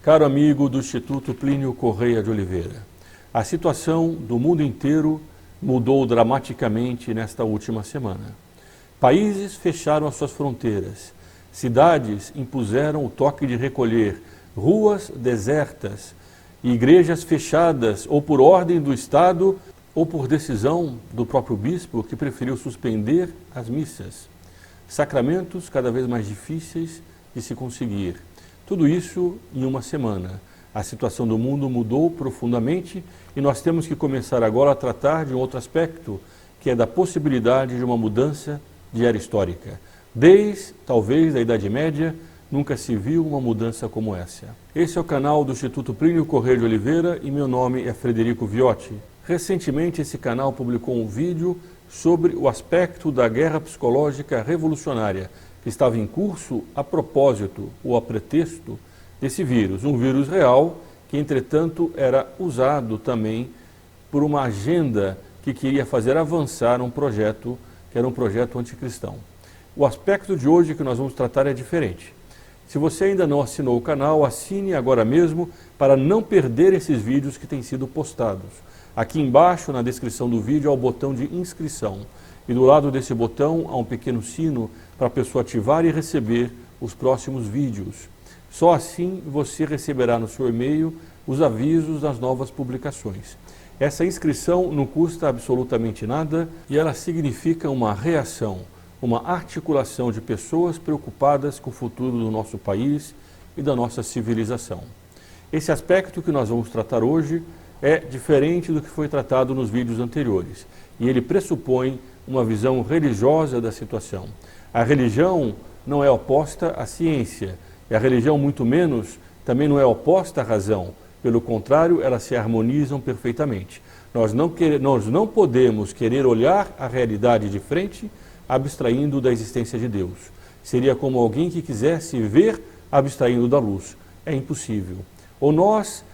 Caro amigo do Instituto Plínio Correia de Oliveira, a situação do mundo inteiro mudou dramaticamente nesta última semana. Países fecharam as suas fronteiras, cidades impuseram o toque de recolher, ruas desertas, igrejas fechadas ou por ordem do Estado ou por decisão do próprio bispo que preferiu suspender as missas. Sacramentos cada vez mais difíceis de se conseguir. Tudo isso em uma semana. A situação do mundo mudou profundamente e nós temos que começar agora a tratar de um outro aspecto, que é da possibilidade de uma mudança de era histórica. Desde, talvez, a Idade Média, nunca se viu uma mudança como essa. Esse é o canal do Instituto Plínio Correia de Oliveira e meu nome é Frederico Viotti. Recentemente esse canal publicou um vídeo sobre o aspecto da guerra psicológica revolucionária que estava em curso a propósito ou a pretexto desse vírus. Um vírus real que, entretanto, era usado também por uma agenda que queria fazer avançar um projeto que era um projeto anticristão. O aspecto de hoje que nós vamos tratar é diferente. Se você ainda não assinou o canal, assine agora mesmo para não perder esses vídeos que têm sido postados. Aqui embaixo, na descrição do vídeo, há o botão de inscrição. E do lado desse botão há um pequeno sino para a pessoa ativar e receber os próximos vídeos. Só assim você receberá no seu e-mail os avisos das novas publicações. Essa inscrição não custa absolutamente nada e ela significa uma reação, uma articulação de pessoas preocupadas com o futuro do nosso país e da nossa civilização. Esse aspecto que nós vamos tratar hoje é diferente do que foi tratado nos vídeos anteriores e ele pressupõe uma visão religiosa da situação. A religião não é oposta à ciência e a religião muito menos também não é oposta à razão. Pelo contrário, elas se harmonizam perfeitamente. Nós não podemos querer olhar a realidade de frente abstraindo da existência de Deus. Seria como alguém que quisesse ver abstraindo da luz. É impossível. Ou nós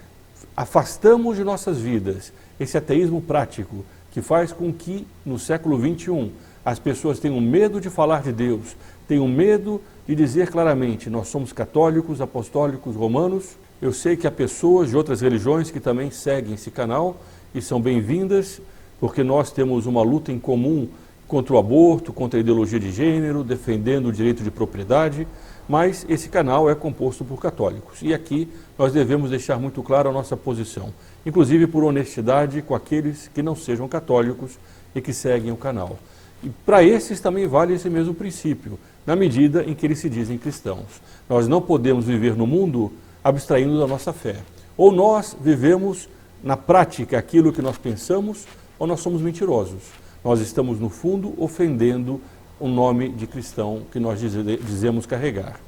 afastamos de nossas vidas esse ateísmo prático que faz com que, no século XXI, as pessoas tenham medo de falar de Deus, tenham medo de dizer claramente, nós somos católicos, apostólicos, romanos. Eu sei que há pessoas de outras religiões que também seguem esse canal e são bem-vindas, porque nós temos uma luta em comum contra o aborto, contra a ideologia de gênero, defendendo o direito de propriedade, mas esse canal é composto por católicos. E aqui nós devemos deixar muito claro a nossa posição, inclusive por honestidade com aqueles que não sejam católicos e que seguem o canal. E para esses também vale esse mesmo princípio, na medida em que eles se dizem cristãos. Nós não podemos viver no mundo abstraindo da nossa fé. Ou nós vivemos na prática aquilo que nós pensamos, ou nós somos mentirosos. Nós estamos, no fundo, ofendendo o nome de cristão que nós dizemos carregar.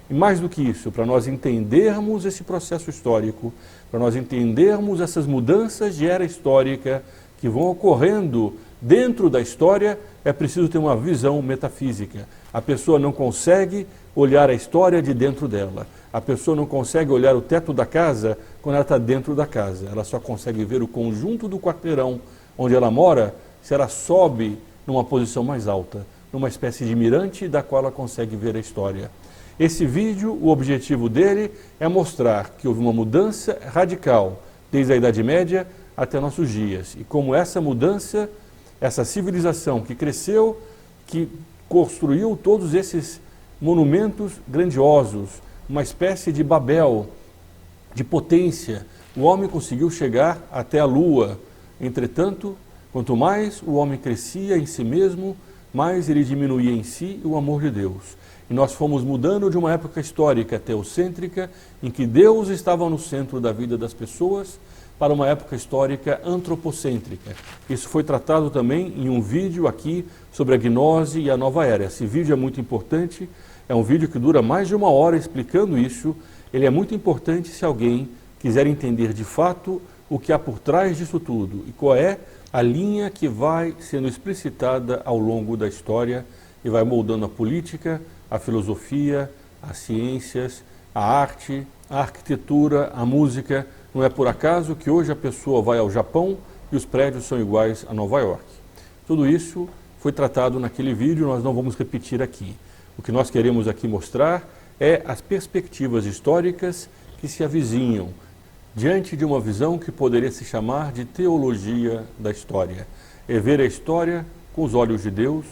E mais do que isso, para nós entendermos esse processo histórico, para nós entendermos essas mudanças de era histórica que vão ocorrendo dentro da história, é preciso ter uma visão metafísica. A pessoa não consegue olhar a história de dentro dela. A pessoa não consegue olhar o teto da casa quando ela está dentro da casa. Ela só consegue ver o conjunto do quarteirão onde ela mora se ela sobe numa posição mais alta, numa espécie de mirante da qual ela consegue ver a história. Esse vídeo, o objetivo dele é mostrar que houve uma mudança radical desde a Idade Média até nossos dias. E como essa mudança, essa civilização que cresceu, que construiu todos esses monumentos grandiosos, uma espécie de Babel, de potência, o homem conseguiu chegar até a Lua. Entretanto, quanto mais o homem crescia em si mesmo, mais ele diminuía em si o amor de Deus. E nós fomos mudando de uma época histórica teocêntrica, em que Deus estava no centro da vida das pessoas, para uma época histórica antropocêntrica. Isso foi tratado também em um vídeo aqui sobre a gnose e a nova era. Esse vídeo é muito importante, é um vídeo que dura mais de 1 hora explicando isso. Ele é muito importante se alguém quiser entender de fato o que há por trás disso tudo e qual é a linha que vai sendo explicitada ao longo da história e vai moldando a política, a filosofia, as ciências, a arte, a arquitetura, a música. Não é por acaso que hoje a pessoa vai ao Japão e os prédios são iguais a Nova York. Tudo isso foi tratado naquele vídeo, nós não vamos repetir aqui. O que nós queremos aqui mostrar é as perspectivas históricas que se avizinham, diante de uma visão que poderia se chamar de teologia da história. É ver a história com os olhos de Deus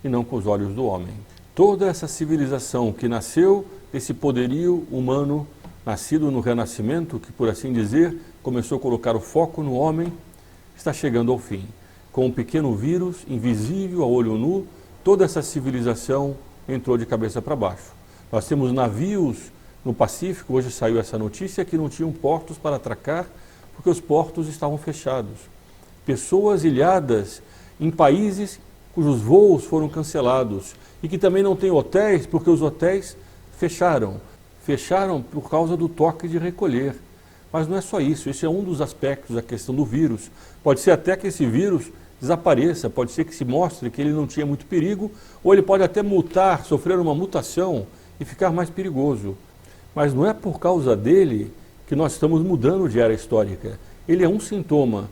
e não com os olhos do homem. Toda essa civilização que nasceu desse poderio humano, nascido no Renascimento, que por assim dizer, começou a colocar o foco no homem, está chegando ao fim. Com um pequeno vírus, invisível a olho nu, toda essa civilização entrou de cabeça para baixo. Nós temos navios no Pacífico, hoje saiu essa notícia, que não tinham portos para atracar, porque os portos estavam fechados. Pessoas ilhadas em países cujos voos foram cancelados e que também não têm hotéis, porque os hotéis fecharam. Fecharam por causa do toque de recolher. Mas não é só isso, esse é um dos aspectos da questão do vírus. Pode ser até que esse vírus desapareça, pode ser que se mostre que ele não tinha muito perigo, ou ele pode até mutar, sofrer uma mutação e ficar mais perigoso. Mas não é por causa dele que nós estamos mudando de era histórica. Ele é um sintoma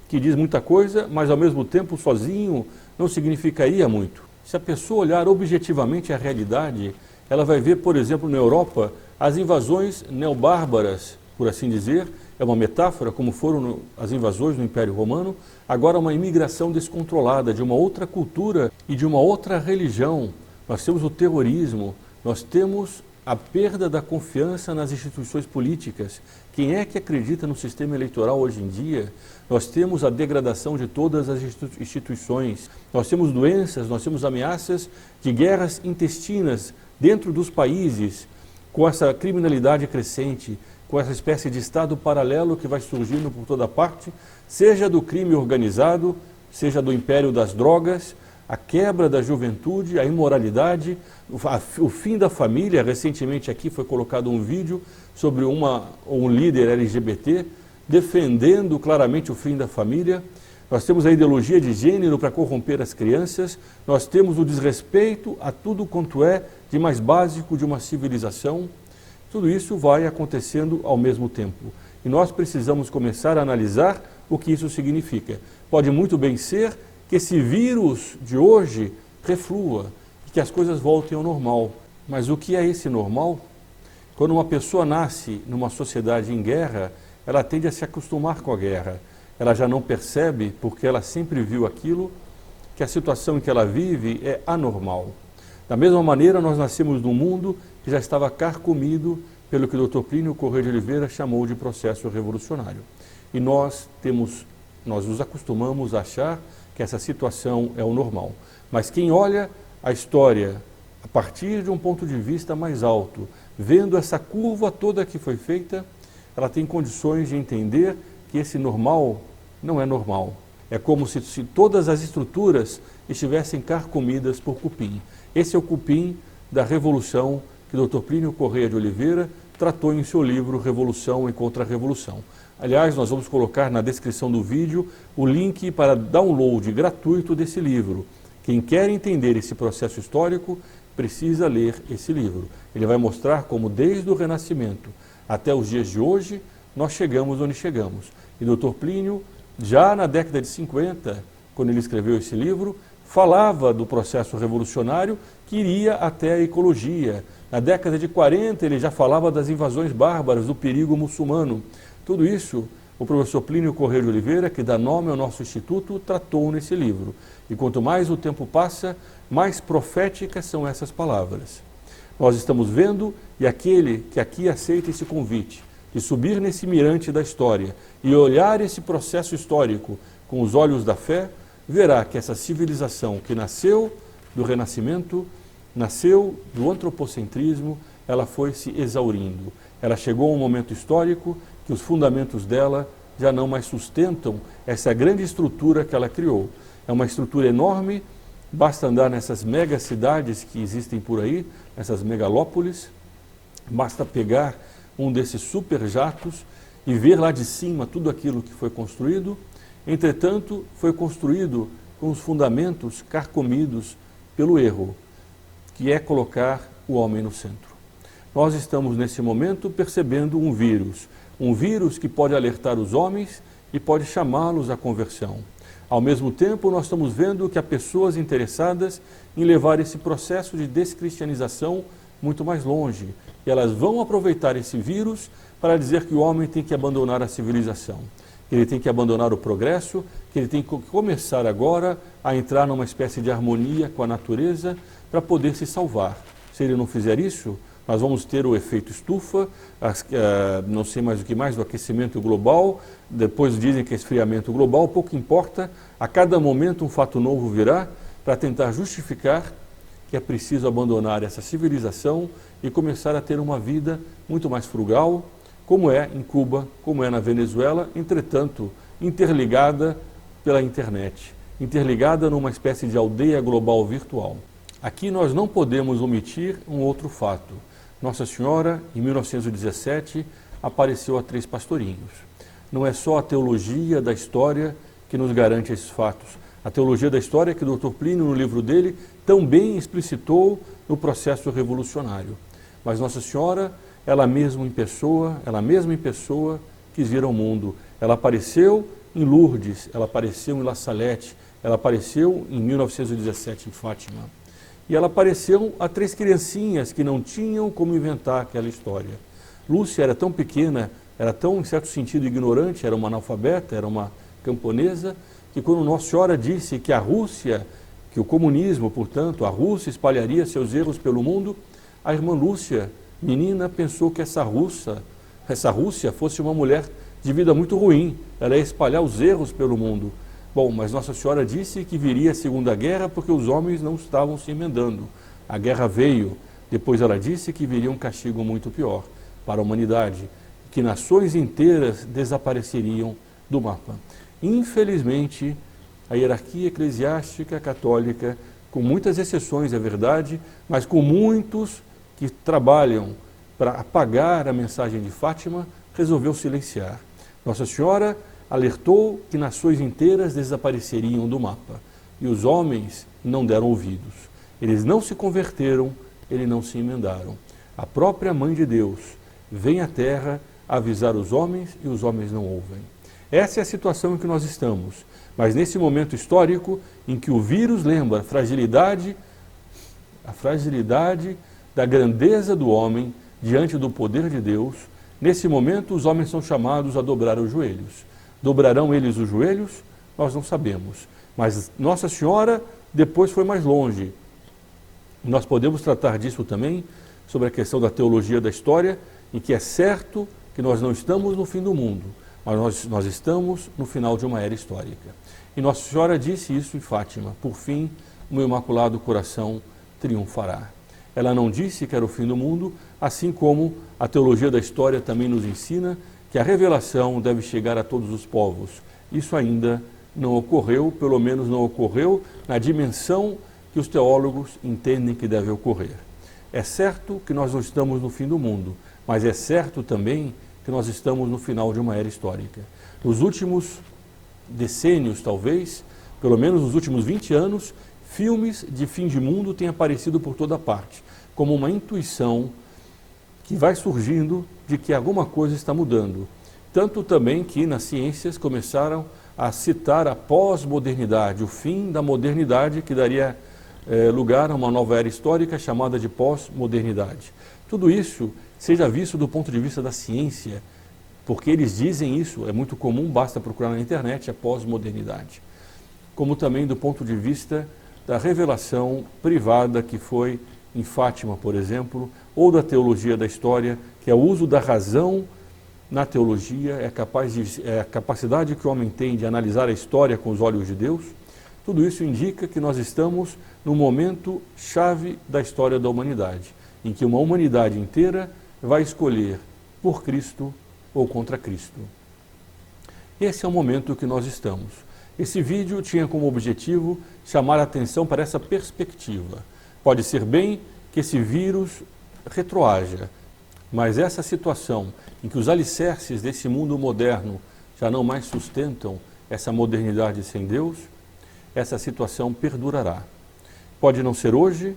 que diz muita coisa, mas ao mesmo tempo sozinho não significaria muito. Se a pessoa olhar objetivamente a realidade, ela vai ver, por exemplo, na Europa, as invasões neobárbaras, por assim dizer, é uma metáfora, como foram as invasões no Império Romano, agora uma imigração descontrolada de uma outra cultura e de uma outra religião. Nós temos o terrorismo, nós temos a perda da confiança nas instituições políticas. Quem é que acredita no sistema eleitoral hoje em dia? Nós temos a degradação de todas as instituições, nós temos doenças, nós temos ameaças de guerras intestinas dentro dos países, com essa criminalidade crescente, com essa espécie de estado paralelo que vai surgindo por toda parte, seja do crime organizado, seja do império das drogas, a quebra da juventude, a imoralidade, o fim da família. Recentemente aqui foi colocado um vídeo sobre um líder LGBT defendendo claramente o fim da família. Nós temos a ideologia de gênero para corromper as crianças, nós temos o desrespeito a tudo quanto é de mais básico de uma civilização. Tudo isso vai acontecendo ao mesmo tempo. E nós precisamos começar a analisar o que isso significa. Pode muito bem ser que esse vírus de hoje reflua, que as coisas voltem ao normal. Mas o que é esse normal? Quando uma pessoa nasce numa sociedade em guerra, ela tende a se acostumar com a guerra. Ela já não percebe, porque ela sempre viu aquilo, que a situação em que ela vive é anormal. Da mesma maneira, nós nascemos num mundo que já estava carcomido pelo que o Dr. Plínio Corrêa de Oliveira chamou de processo revolucionário. E nós nos acostumamos a achar que essa situação é o normal. Mas quem olha a história a partir de um ponto de vista mais alto, vendo essa curva toda que foi feita, ela tem condições de entender que esse normal não é normal. É como se todas as estruturas estivessem carcomidas por cupim. Esse é o cupim da revolução que o Dr. Plínio Corrêa de Oliveira tratou em seu livro Revolução e Contra-Revolução. Aliás, nós vamos colocar na descrição do vídeo o link para download gratuito desse livro. Quem quer entender esse processo histórico precisa ler esse livro. Ele vai mostrar como desde o Renascimento até os dias de hoje nós chegamos onde chegamos. E Dr. Plínio, já na década de 50, quando ele escreveu esse livro, falava do processo revolucionário que iria até a ecologia. Na década de 40 ele já falava das invasões bárbaras, do perigo muçulmano. Tudo isso o professor Plínio Corrêa de Oliveira, que dá nome ao nosso instituto, tratou nesse livro. E quanto mais o tempo passa, mais proféticas são essas palavras. Nós estamos vendo, e aquele que aqui aceita esse convite, de subir nesse mirante da história e olhar esse processo histórico com os olhos da fé, verá que essa civilização que nasceu do Renascimento, nasceu do antropocentrismo, ela foi se exaurindo. Ela chegou a um momento histórico que os fundamentos dela já não mais sustentam essa grande estrutura que ela criou. É uma estrutura enorme, basta andar nessas megacidades que existem por aí, nessas megalópolis, basta pegar um desses superjatos e ver lá de cima tudo aquilo que foi construído. Entretanto, foi construído com os fundamentos carcomidos pelo erro, que é colocar o homem no centro. Nós estamos nesse momento percebendo um vírus que pode alertar os homens e pode chamá-los à conversão. Ao mesmo tempo, nós estamos vendo que há pessoas interessadas em levar esse processo de descristianização muito mais longe. E elas vão aproveitar esse vírus para dizer que o homem tem que abandonar a civilização, que ele tem que abandonar o progresso, que ele tem que começar agora a entrar numa espécie de harmonia com a natureza para poder se salvar. Se ele não fizer isso, nós vamos ter o efeito estufa, não sei mais o que mais, do aquecimento global, depois dizem que é esfriamento global, pouco importa, a cada momento um fato novo virá para tentar justificar que é preciso abandonar essa civilização e começar a ter uma vida muito mais frugal, como é em Cuba, como é na Venezuela, entretanto, interligada pela internet, interligada numa espécie de aldeia global virtual. Aqui nós não podemos omitir um outro fato. Nossa Senhora, em 1917, apareceu a 3 pastorinhos. Não é só a teologia da história que nos garante esses fatos. A teologia da história que o Dr. Plínio, no livro dele, tão bem explicitou no processo revolucionário. Mas Nossa Senhora, ela mesma em pessoa, quis vir ao mundo. Ela apareceu em Lourdes, ela apareceu em La Salette, ela apareceu em 1917 em Fátima. E ela apareceu a 3 criancinhas que não tinham como inventar aquela história. Lúcia era tão pequena, era tão, em certo sentido, ignorante, era uma analfabeta, era uma camponesa, que quando Nossa Senhora disse que a Rússia, que o comunismo, portanto, a Rússia espalharia seus erros pelo mundo, a irmã Lúcia, menina, pensou que essa Rússia fosse uma mulher de vida muito ruim, ela ia espalhar os erros pelo mundo. Bom, mas Nossa Senhora disse que viria a Segunda Guerra porque os homens não estavam se emendando. A guerra veio, depois ela disse que viria um castigo muito pior para a humanidade, que nações inteiras desapareceriam do mapa. Infelizmente, a hierarquia eclesiástica católica, com muitas exceções, é verdade, mas com muitos que trabalham para apagar a mensagem de Fátima, resolveu silenciar. Nossa Senhora alertou que nações inteiras desapareceriam do mapa. E os homens não deram ouvidos. Eles não se converteram, eles não se emendaram. A própria Mãe de Deus vem à Terra avisar os homens e os homens não ouvem. Essa é a situação em que nós estamos. Mas nesse momento histórico em que o vírus lembra a fragilidade da grandeza do homem diante do poder de Deus, nesse momento os homens são chamados a dobrar os joelhos. Dobrarão eles os joelhos? Nós não sabemos. Mas Nossa Senhora depois foi mais longe. Nós podemos tratar disso também, sobre a questão da teologia da história, em que é certo que nós não estamos no fim do mundo, mas nós estamos no final de uma era histórica. E Nossa Senhora disse isso em Fátima: por fim, o meu Imaculado Coração triunfará. Ela não disse que era o fim do mundo, assim como a teologia da história também nos ensina que a revelação deve chegar a todos os povos. Isso ainda não ocorreu, pelo menos não ocorreu na dimensão que os teólogos entendem que deve ocorrer. É certo que nós não estamos no fim do mundo, mas é certo também que nós estamos no final de uma era histórica. Nos últimos decênios, talvez, pelo menos nos últimos 20 anos, filmes de fim de mundo têm aparecido por toda parte, como uma intuição que vai surgindo de que alguma coisa está mudando. Tanto também que nas ciências começaram a citar a pós-modernidade, o fim da modernidade que daria lugar a uma nova era histórica chamada de pós-modernidade. Tudo isso seja visto do ponto de vista da ciência, porque eles dizem isso, é muito comum, basta procurar na internet, a pós-modernidade. Como também do ponto de vista da revelação privada que foi em Fátima, por exemplo, ou da teologia da história, que é o uso da razão na teologia, é a capacidade que o homem tem de analisar a história com os olhos de Deus. Tudo isso indica que nós estamos no momento chave da história da humanidade, em que uma humanidade inteira vai escolher por Cristo ou contra Cristo. Esse é o momento que nós estamos. Esse vídeo tinha como objetivo chamar a atenção para essa perspectiva. Pode ser bem que esse vírus retroaja, mas essa situação em que os alicerces desse mundo moderno já não mais sustentam essa modernidade sem Deus, essa situação perdurará. Pode não ser hoje,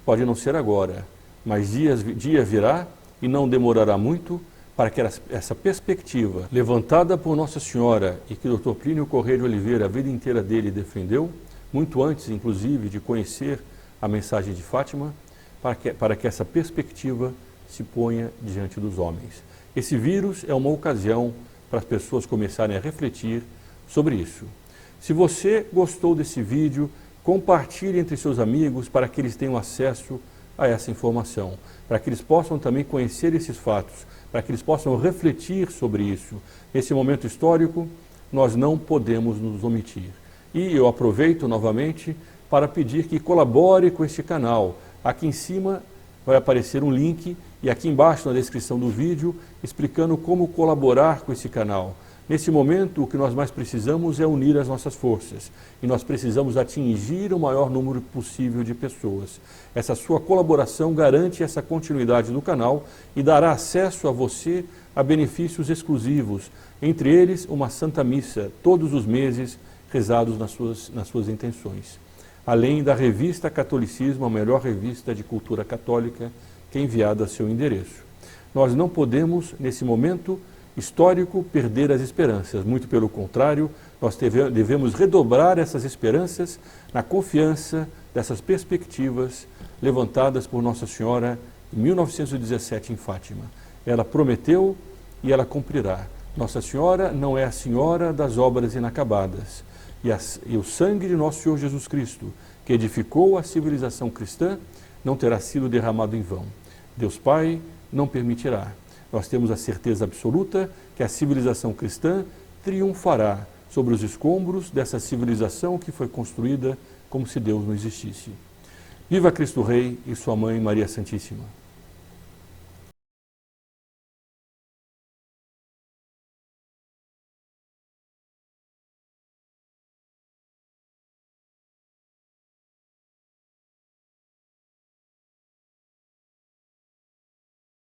pode não ser agora, mas dia virá e não demorará muito para que essa perspectiva levantada por Nossa Senhora e que o Dr. Plínio Corrêa de Oliveira a vida inteira dele defendeu, muito antes inclusive de conhecer a mensagem de Fátima, para que essa perspectiva se ponha diante dos homens. Esse vírus é uma ocasião para as pessoas começarem a refletir sobre isso. Se você gostou desse vídeo, compartilhe entre seus amigos para que eles tenham acesso a essa informação, para que eles possam também conhecer esses fatos, para que eles possam refletir sobre isso. Nesse momento histórico, nós não podemos nos omitir. E eu aproveito novamente para pedir que colabore com este canal. Aqui em cima vai aparecer um link e aqui embaixo na descrição do vídeo explicando como colaborar com esse canal. Nesse momento, o que nós mais precisamos é unir as nossas forças e nós precisamos atingir o maior número possível de pessoas. Essa sua colaboração garante essa continuidade do canal e dará acesso a você a benefícios exclusivos, entre eles uma Santa Missa todos os meses rezados nas suas intenções. Além da revista Catolicismo, a melhor revista de cultura católica, que é enviada a seu endereço. Nós não podemos, nesse momento histórico, perder as esperanças. Muito pelo contrário, nós devemos redobrar essas esperanças na confiança dessas perspectivas levantadas por Nossa Senhora em 1917 em Fátima. Ela prometeu e ela cumprirá. Nossa Senhora não é a Senhora das obras inacabadas. E o sangue de nosso Senhor Jesus Cristo, que edificou a civilização cristã, não terá sido derramado em vão. Deus Pai não permitirá. Nós temos a certeza absoluta que a civilização cristã triunfará sobre os escombros dessa civilização que foi construída como se Deus não existisse. Viva Cristo Rei e sua Mãe Maria Santíssima!